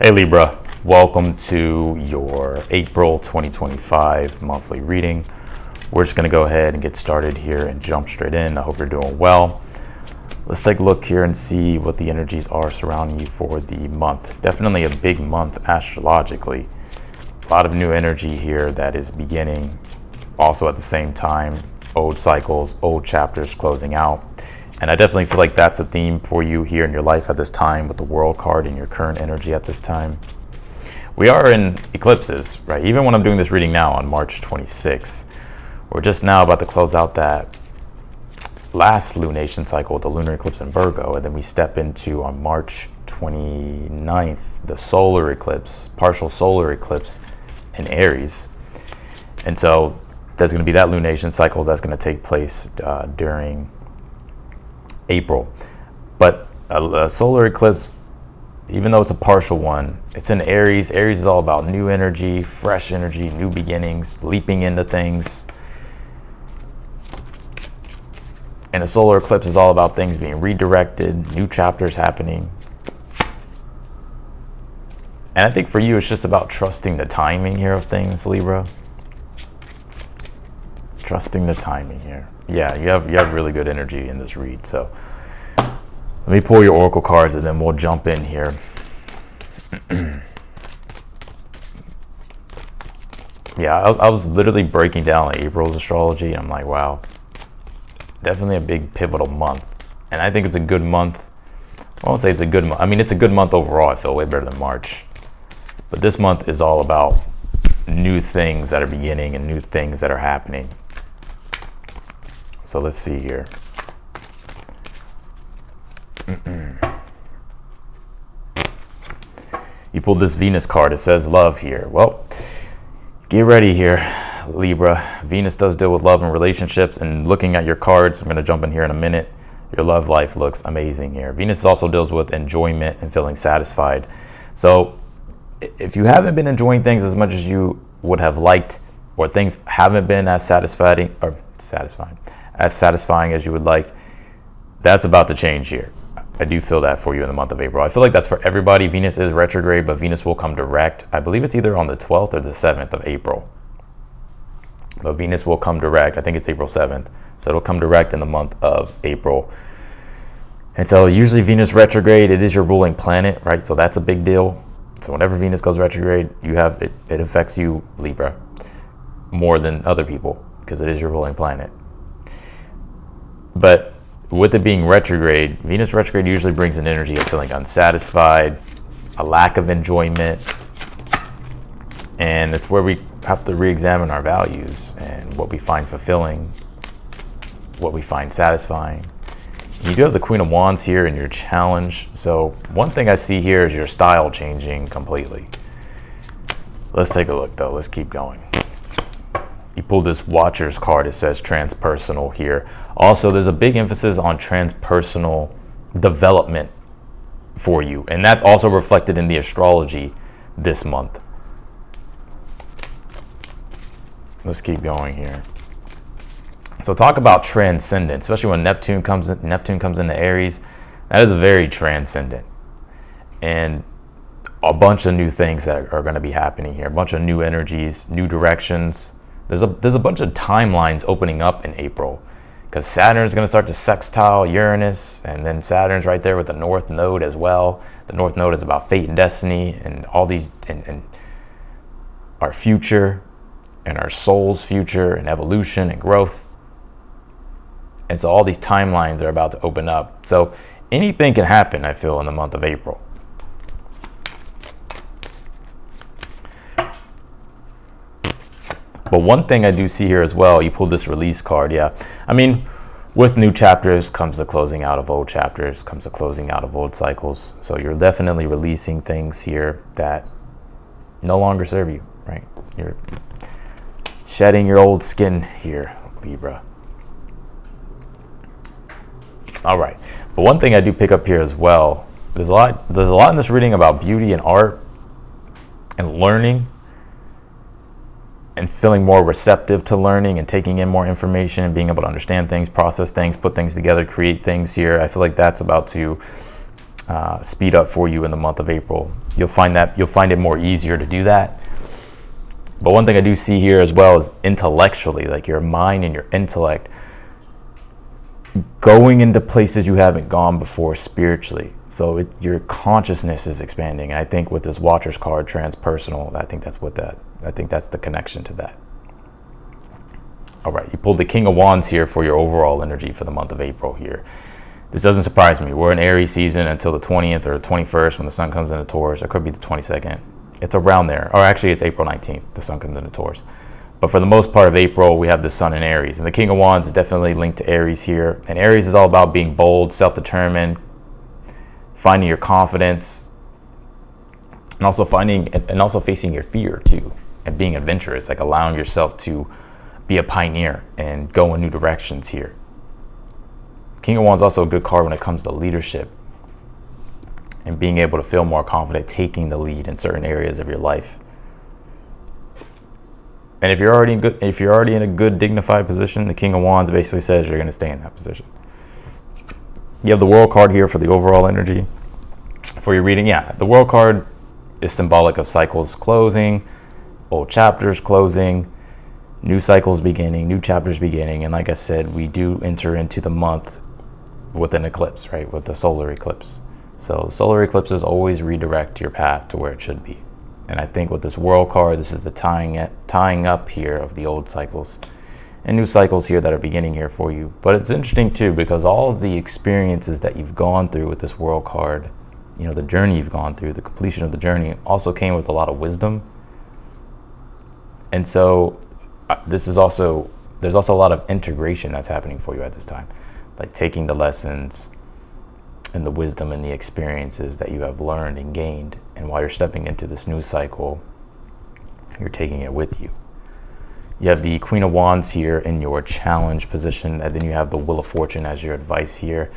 Hey Libra, welcome to your April 2025 monthly reading. We're just going to go ahead and get started here and jump straight in. I hope you're doing well. Let's take a look here and see what the energies are surrounding you for the month. Definitely a big month astrologically. A lot of new energy here that is beginning. Also at the same time, old cycles, old chapters closing out. And I definitely feel like that's a theme for you here in your life at this time with the World card and your current energy at this time. We are in eclipses, right? Even when I'm doing this reading now on March 26th, we're just now about to close out that last lunation cycle, the lunar eclipse in Virgo, and then we step into on March 29th, the solar eclipse, partial solar eclipse in Aries. And so there's going to be that lunation cycle that's going to take place during April. But a solar eclipse, even though it's a partial one, it's in Aries. Aries is all about new energy, fresh energy, new beginnings, leaping into things. And a solar eclipse is all about things being redirected, new chapters happening. And I think for you, it's just about trusting the timing here of things, Libra. Trusting the timing here. Yeah, you have really good energy in this read. So let me pull your oracle cards and then we'll jump in here. Yeah, I was literally breaking down April's astrology. I'm like, wow, definitely a big pivotal month. And I think it's a good month. I won't say it's a good month. I mean, it's a good month overall. I feel way better than March. But this month is all about new things that are beginning and new things that are happening. So let's see here. You pulled this Venus card. It says love here. Well, get ready here, Libra. Venus does deal with love and relationships. And looking at your cards, I'm going to jump in here in a minute. Your love life looks amazing here. Venus also deals with enjoyment and feeling satisfied. So if you haven't been enjoying things as much as you would have liked, or things haven't been as satisfying as you would like, that's about to change here. I do feel that for you in the month of April. I feel like that's for everybody. Venus is retrograde, but Venus will come direct. I believe it's either on the 12th or the 7th of April. But Venus will come direct. I think it's April 7th. So it'll come direct in the month of April. And so usually Venus retrograde, it is your ruling planet, right? So that's a big deal. So whenever Venus goes retrograde, it affects you, Libra, more than other people because it is your ruling planet. But with it being retrograde, Venus retrograde usually brings an energy of feeling unsatisfied, a lack of enjoyment, and it's where we have to re-examine our values and what we find fulfilling, what we find satisfying. You do have the Queen of Wands here in your challenge, so one thing I see here is your style changing completely. Let's take a look though. Let's keep going. You pull this Watcher's card. It says transpersonal here. Also, there's a big emphasis on transpersonal development for you. And that's also reflected in the astrology this month. Let's keep going here. So talk about transcendent, especially when Neptune comes into Aries. That is very transcendent. And a bunch of new things that are going to be happening here. A bunch of new energies, new directions. There's a bunch of timelines opening up in April because Saturn's going to start to sextile Uranus, and then Saturn's right there with the North Node as well. The North Node is about fate and destiny and all these and our future and our soul's future and evolution and growth. And so all these timelines are about to open up. So anything can happen, I feel, in the month of April. But one thing I do see here as well, you pulled this release card, yeah. I mean, with new chapters comes the closing out of old chapters, comes the closing out of old cycles. So you're definitely releasing things here that no longer serve you, right? You're shedding your old skin here, Libra. All right, but one thing I do pick up here as well, there's a lot in this reading about beauty and art and learning, and feeling more receptive to learning and taking in more information and being able to understand things, process things, put things together, create things here. I feel like that's about to speed up for you in the month of April. You'll find it more easier to do that. But one thing I do see here as well is intellectually, like your mind and your intellect going into places you haven't gone before spiritually. So your consciousness is expanding. I think with this Watcher's card, transpersonal, I think that's the connection to that. All right, you pulled the King of Wands here for your overall energy for the month of April here. This doesn't surprise me. We're in Aries season until the 20th or the 21st when the sun comes into Taurus. It could be the 22nd. It's around there. Or actually, it's April 19th. The sun comes into Taurus. But for the most part of April, we have the sun in Aries. And the King of Wands is definitely linked to Aries here. And Aries is all about being bold, self-determined, finding your confidence, and also facing your fear too, and being adventurous, like allowing yourself to be a pioneer and go in new directions here. King of Wands is also a good card when it comes to leadership and being able to feel more confident taking the lead in certain areas of your life. And if you're already in a good dignified position, the King of Wands basically says you're going to stay in that position. You have the World card here for the overall energy for your reading. Yeah, the World card is symbolic of cycles closing, old chapters closing, new cycles beginning, new chapters beginning. And like I said, we do enter into the month with an eclipse, right? With the solar eclipse. So solar eclipses always redirect your path to where it should be. And I think with this World card, this is the tying up here of the old cycles and new cycles here that are beginning here for you. But it's interesting too, because all of the experiences that you've gone through with this World card, the journey you've gone through, the completion of the journey also came with a lot of wisdom. And so there's also a lot of integration that's happening for you at this time, like taking the lessons and the wisdom and the experiences that you have learned and gained. And while you're stepping into this new cycle, you're taking it with you. You have the Queen of Wands here in your challenge position, and then you have the Wheel of Fortune as your advice here.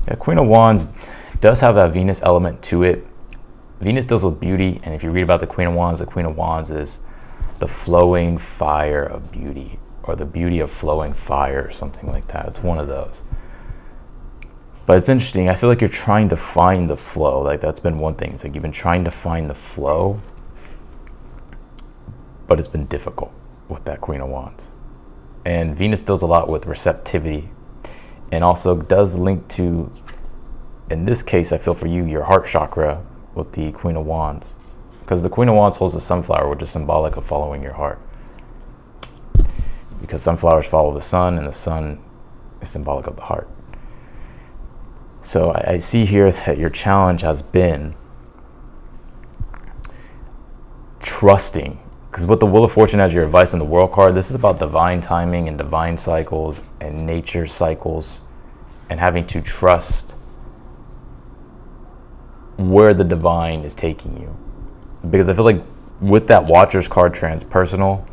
The Queen of Wands does have a Venus element to it. Venus deals with beauty, and if you read about the Queen of Wands is the flowing fire of beauty, or the beauty of flowing fire, or something like that. It's one of those. But it's interesting. I feel like you're trying to find the flow. Like that's been one thing. It's like you've been trying to find the flow, but it's been difficult with that Queen of Wands. And Venus deals a lot with receptivity, and also does link to, in this case, I feel for you, your heart chakra with the Queen of Wands. Because the Queen of Wands holds the sunflower, which is symbolic of following your heart. Because sunflowers follow the sun, and the sun is symbolic of the heart. So I see here that your challenge has been trusting. Because with the Wheel of Fortune as your advice in the World card, this is about divine timing and divine cycles and nature cycles, and having to trust where the divine is taking you. Because I feel like with that Watcher's card, transpersonal,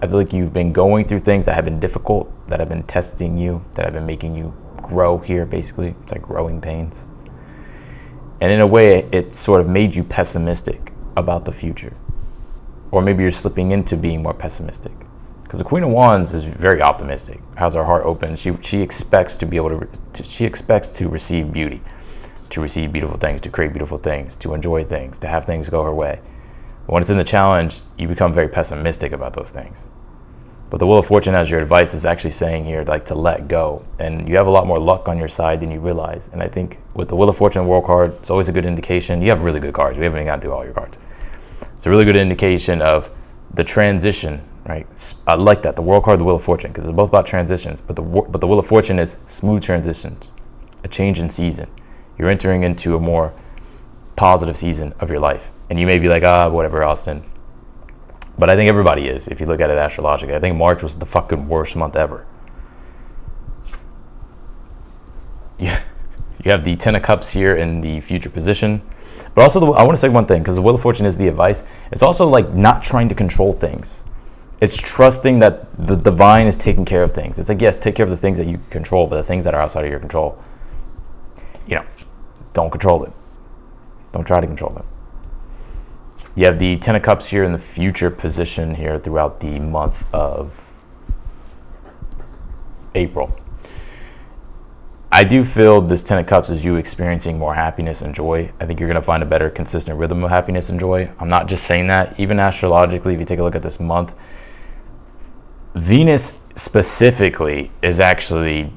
I feel like you've been going through things that have been difficult, that have been testing you, that have been making you grow here, basically. It's like growing pains. And in a way, it sort of made you pessimistic about the future. Or maybe you're slipping into being more pessimistic. Because the Queen of Wands is very optimistic, has her heart open. She expects to be able she expects to receive beauty, to receive beautiful things, to create beautiful things, to enjoy things, to have things go her way. But when it's in the challenge, you become very pessimistic about those things. But the Wheel of Fortune as your advice is actually saying here, like, to let go. And you have a lot more luck on your side than you realize. And I think with the Wheel of Fortune World card, it's always a good indication. You have really good cards. We haven't even gotten through all your cards. It's a really good indication of the transition, right? I like that, the World card, the Wheel of Fortune, because they're both about transitions. But the Wheel of Fortune is smooth transitions, a change in season. You're entering into a more positive season of your life. And you may be like, whatever, Austin. But I think everybody is, if you look at it astrologically. I think March was the fucking worst month ever. Yeah. You have the Ten of Cups here in the future position. But also, I want to say one thing, because the Wheel of Fortune is the advice. It's also like not trying to control things. It's trusting that the divine is taking care of things. It's like, yes, take care of the things that you control, but the things that are outside of your control, don't control them. Don't try to control them. You have the Ten of Cups here in the future position here throughout the month of April. I do feel this Ten of Cups is you experiencing more happiness and joy. I think you're going to find a better consistent rhythm of happiness and joy. I'm not just saying that. Even astrologically, if you take a look at this month, Venus specifically is actually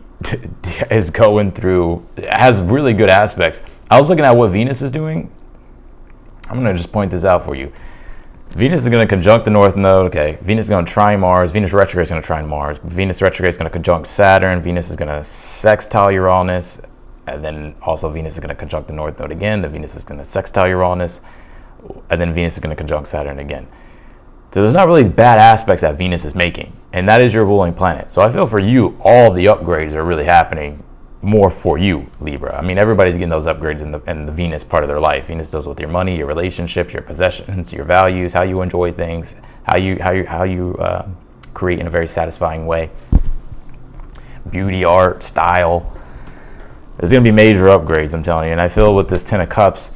is going through, has really good aspects. I was looking at what Venus is doing. I'm going to just point this out for you. Venus is going to conjunct the North Node. Okay, Venus is going to trine Mars. Venus retrograde is going to trine Mars. Venus retrograde is going to conjunct Saturn. Venus is going to sextile Uranus. And then also Venus is going to conjunct the North Node again. Then Venus is going to sextile Uranus. And then Venus is going to conjunct Saturn again. So there's not really bad aspects that Venus is making. And that is your ruling planet. So I feel for you, all the upgrades are really happening more for you, Libra. I mean, everybody's getting those upgrades in the Venus part of their life. Venus deals with your money, your relationships, your possessions, your values, how you enjoy things, how you create in a very satisfying way. Beauty, art, style. There's going to be major upgrades, I'm telling you. And I feel with this Ten of Cups,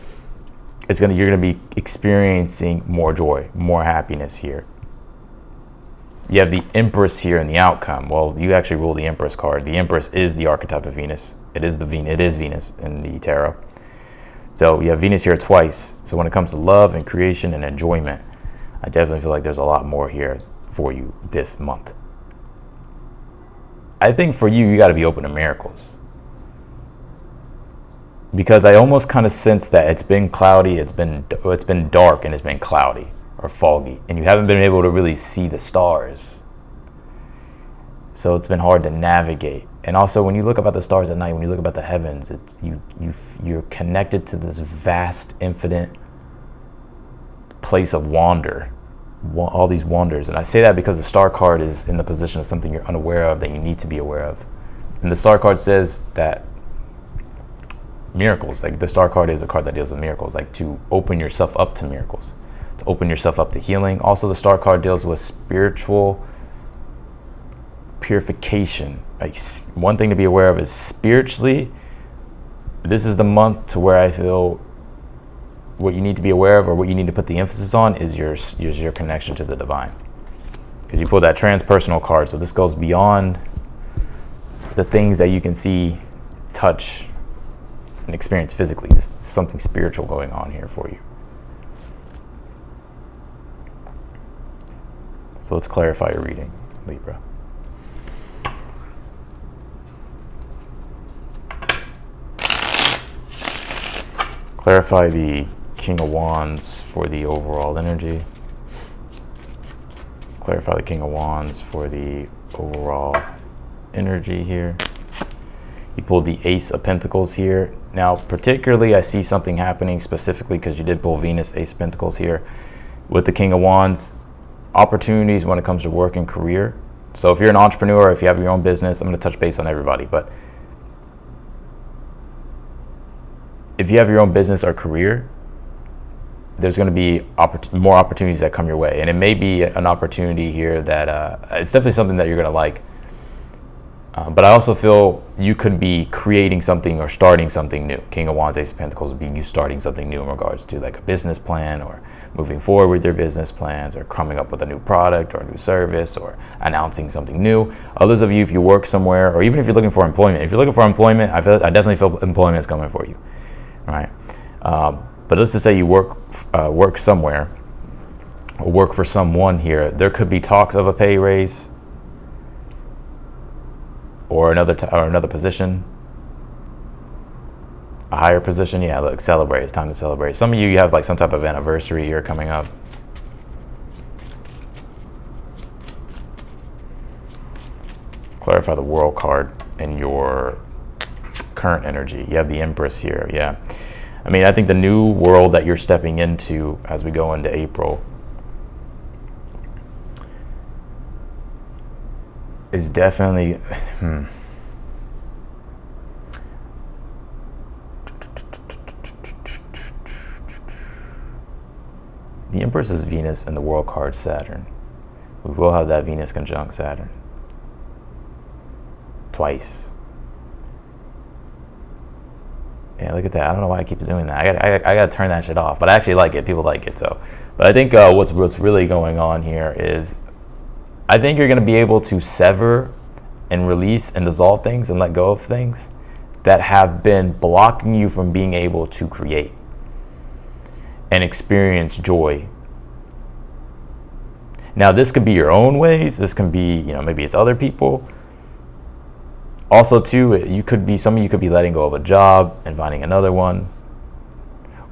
you're going to be experiencing more joy, more happiness here. You have the Empress here in the outcome. Well, you actually rule the Empress card. The Empress is the archetype of Venus. It is Venus in the tarot. So you have Venus here twice. So when it comes to love and creation and enjoyment, I definitely feel like there's a lot more here for you this month. I think for you, you got to be open to miracles. Because I almost kind of sense that it's been cloudy, it's been dark, and it's been cloudy or foggy, and you haven't been able to really see the stars. So it's been hard to navigate. And also, when you look up at the stars at night, when you look up at the heavens, you're connected to this vast, infinite place of wonder, all these wonders. And I say that because the star card is in the position of something you're unaware of that you need to be aware of. And the star card says that miracles, like the star card is a card that deals with miracles, like to open yourself up to miracles, to open yourself up to healing. Also, the star card deals with spiritual purification. Like, one thing to be aware of is spiritually, this is the month to where I feel what you need to be aware of, or what you need to put the emphasis on, is your connection to the divine. Because you pull that transpersonal card, so this goes beyond the things that you can see, touch, and experience physically. There's something spiritual going on here for you. So let's clarify your reading, Libra. Clarify the King of Wands for the overall energy. Clarify the King of Wands for the overall energy here. You pulled the Ace of Pentacles here. Now, particularly, I see something happening specifically because you did pull Venus, Ace of Pentacles here. With the King of Wands, opportunities when it comes to work and career. So if you're an entrepreneur, if you have your own business, I'm going to touch base on everybody, but if you have your own business or career, there's going to be more opportunities that come your way. And it may be an opportunity here that it's definitely something that you're going to like. But I also feel you could be creating something or starting something new. King of Wands, Ace of Pentacles would be you starting something new in regards to like a business plan, or moving forward with your business plans, or coming up with a new product or a new service, or announcing something new. Others of you, if you work somewhere, or even if you're looking for employment, I definitely feel employment is coming for you, right? But let's just say you work somewhere, or work for someone here. There could be talks of a pay raise, or another position, a higher position. Yeah, look, celebrate. It's time to celebrate. Some of you have like some type of anniversary here coming up. Clarify the World card in your current energy. You have the Empress here. Yeah, I mean, I think the new world that you're stepping into as we go into April is definitely the Empress is Venus and the World card Saturn. We will have that Venus conjunct Saturn twice. Yeah, look at that. I don't know why it keeps doing that. I gotta turn that shit off, but I actually like it. People like it. So, but I think what's really going on here is, I think you're going to be able to sever and release and dissolve things and let go of things that have been blocking you from being able to create and experience joy. Now, this could be your own ways. This can be, maybe it's other people. Also, too, some of you could be letting go of a job and finding another one.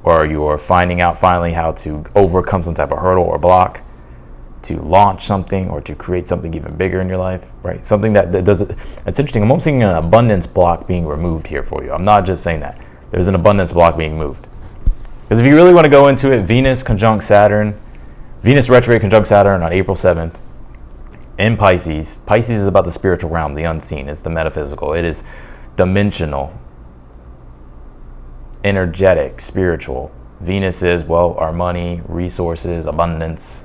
Or you're finding out finally how to overcome some type of hurdle or block to launch something or to create something even bigger in your life, right? Something that does it. It's interesting. I'm almost seeing an abundance block being removed here for you. I'm not just saying that. There's an abundance block being moved. Because if you really want to go into it, Venus conjunct Saturn, Venus retrograde conjunct Saturn on April 7th in Pisces. Pisces is about the spiritual realm, the unseen. It's the metaphysical. It is dimensional, energetic, spiritual. Venus is, our money, resources, abundance,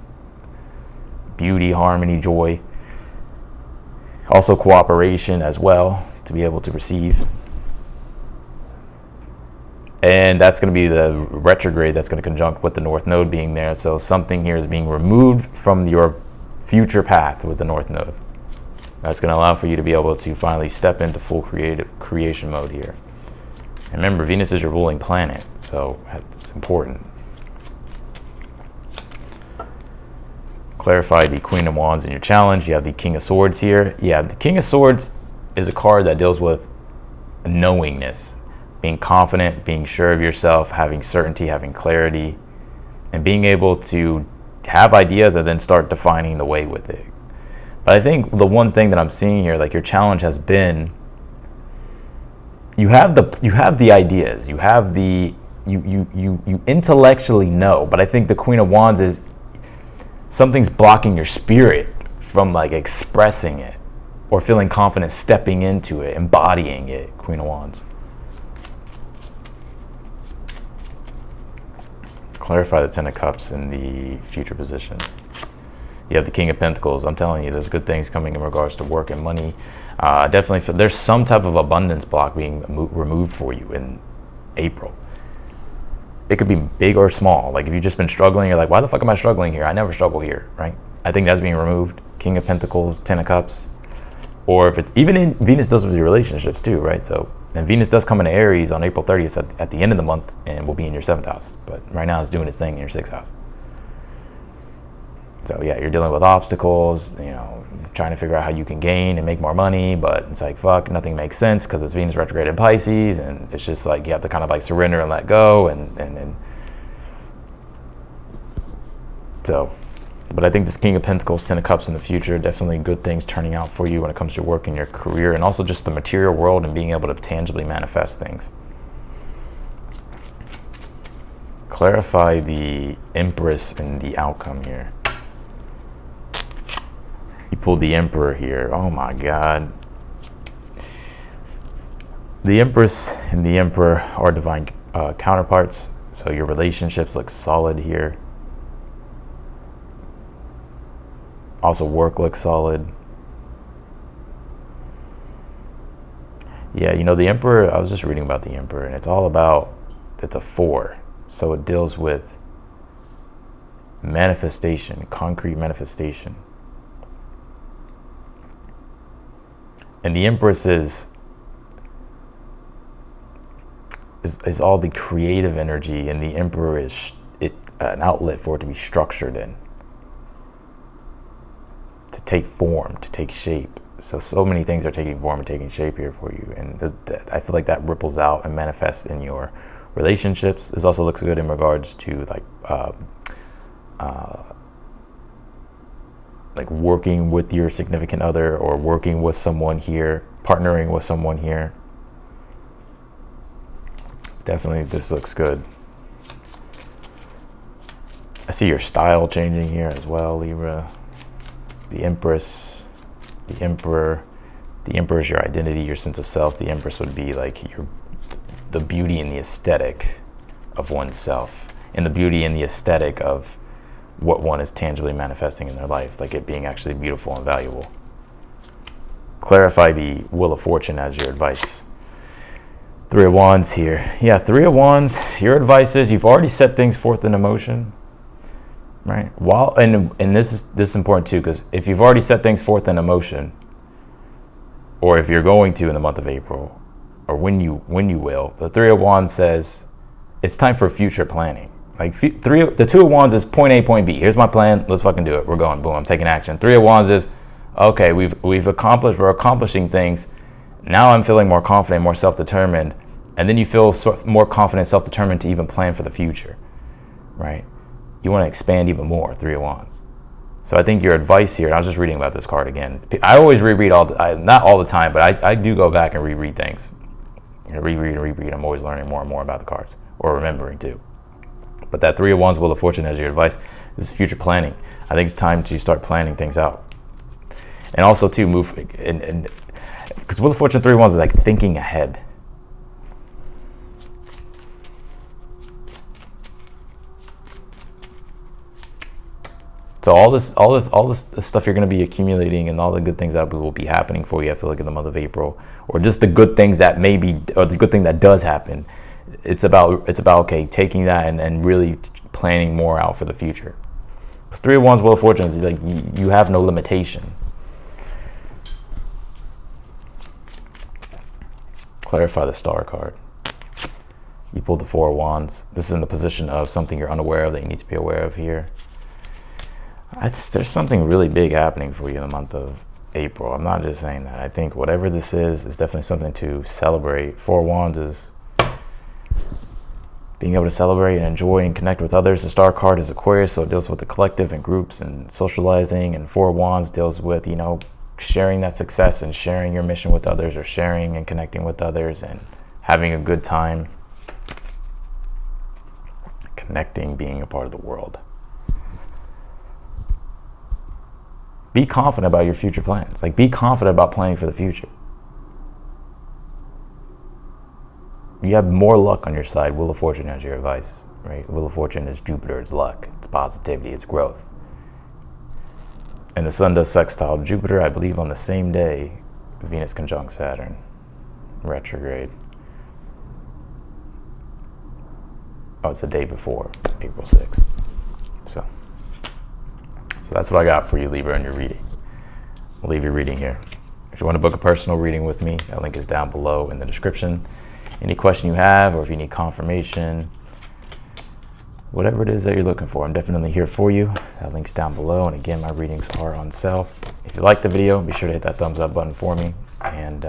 beauty, harmony, joy. Also cooperation as well, to be able to receive. And that's going to be the retrograde that's going to conjunct with the North Node being there. So something here is being removed from your future path with the North Node. That's going to allow for you to be able to finally step into full creation mode here. And remember, Venus is your ruling planet, so it's important. Clarify the Queen of Wands in your challenge. You have the King of Swords here. Yeah, the King of Swords is a card that deals with knowingness. Being confident, being sure of yourself, having certainty, having clarity, and being able to have ideas and then start defining the way with it. But I think the one thing that I'm seeing here, like your challenge has been, you have the ideas, you intellectually know, but I think the Queen of Wands is something's blocking your spirit from like expressing it or feeling confident stepping into it, embodying it, Queen of Wands. Clarify the Ten of Cups in the future position. You have the King of Pentacles. I'm telling you, there's good things coming in regards to work and money. Definitely, there's some type of abundance block being removed for you in April. It could be big or small. Like if you've just been struggling, you're like, why the fuck am I struggling here? I never struggle here, right? I think that's being removed. King of Pentacles, Ten of Cups. Or if it's, even in Venus does with your relationships too, right? So, and Venus does come into Aries on April 30th at the end of the month and will be in your 7th house. But right now it's doing its thing in your 6th house. So yeah, you're dealing with obstacles, trying to figure out how you can gain and make more money, but it's like, fuck, nothing makes sense because it's Venus retrograde in Pisces, and it's just like you have to kind of like surrender and let go, and so, but I think this King of Pentacles, Ten of Cups in the future, definitely good things turning out for you when it comes to work in your career, and also just the material world and being able to tangibly manifest things. Clarify the Empress and the outcome here. You pulled the Emperor here. Oh my God. The Empress and the Emperor are divine counterparts. So your relationships look solid here. Also work looks solid. Yeah, the Emperor, I was just reading about the Emperor, and it's a 4. So it deals with manifestation, concrete manifestation. And the Empress is all the creative energy, and the Emperor is an outlet for it to be structured in, to take form, to take shape. So many things are taking form and taking shape here for you, and I feel like that ripples out and manifests in your relationships. This also looks good in regards to like working with your significant other, or working with someone here, partnering with someone here. Definitely this looks good. I see your style changing here as well, Libra. The Empress, the Emperor. The Emperor is your identity, your sense of self. The Empress would be like the beauty and the aesthetic of oneself, and the beauty and the aesthetic of what one is tangibly manifesting in their life, like it being actually beautiful and valuable. Clarify the Wheel of Fortune as your advice. 3 of Wands here. Yeah, 3 of Wands, your advice is you've already set things forth in emotion, right? And this is important too, because if you've already set things forth in emotion, or if you're going to in the month of April, or when you will. The Three of Wands says it's time for future planning. Like the Two of Wands is point A, point B. Here's my plan. Let's fucking do it. We're going. Boom. I'm taking action. Three of Wands is, okay, we're accomplishing things. Now I'm feeling more confident, more self-determined. And then you feel more confident, self-determined to even plan for the future, right? You want to expand even more, Three of Wands. So I think your advice here, and I was just reading about this card again. I always reread not all the time, but I do go back and reread things. Reread and reread. I'm always learning more and more about the cards, or remembering too. But that Three of Wands, Wheel of Fortune, as your advice, is future planning. I think it's time to start planning things out. And also to move, and because Wheel of Fortune, Three of Wands is like thinking ahead. So all this stuff you're going to be accumulating, and all the good things that will be happening for you, I feel like in the month of April, or just the good things that or the good thing that does happen. It's about okay, taking that and really planning more out for the future. Because Three of Wands, Wheel of Fortune is like you have no limitation. Clarify the Star card. You pulled the Four of Wands. This is in the position of something you're unaware of that you need to be aware of here. There's something really big happening for you in the month of April. I'm not just saying that. I think whatever this is definitely something to celebrate. Four of Wands is being able to celebrate and enjoy and connect with others. The Star card is Aquarius, so it deals with the collective and groups and socializing. And Four of Wands deals with, sharing that success and sharing your mission with others, or sharing and connecting with others and having a good time. Connecting, being a part of the world. Be confident about your future plans. Like, be confident about planning for the future. You have more luck on your side. Wheel of Fortune has your advice, right? Wheel of Fortune is Jupiter, it's luck, it's positivity, it's growth. And the Sun does sextile Jupiter, I believe, on the same day Venus conjunct Saturn, retrograde. Oh, it's the day before, April 6th. So that's what I got for you, Libra, in your reading. I'll leave your reading here. If you want to book a personal reading with me, that link is down below in the description. Any question you have, or if you need confirmation, whatever it is that you're looking for, I'm definitely here for you. That link's down below. And again, my readings are on sale. If you like the video, be sure to hit that thumbs up button for me. And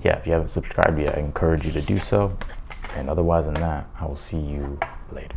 yeah, if you haven't subscribed yet, I encourage you to do so. And otherwise than that, I will see you later.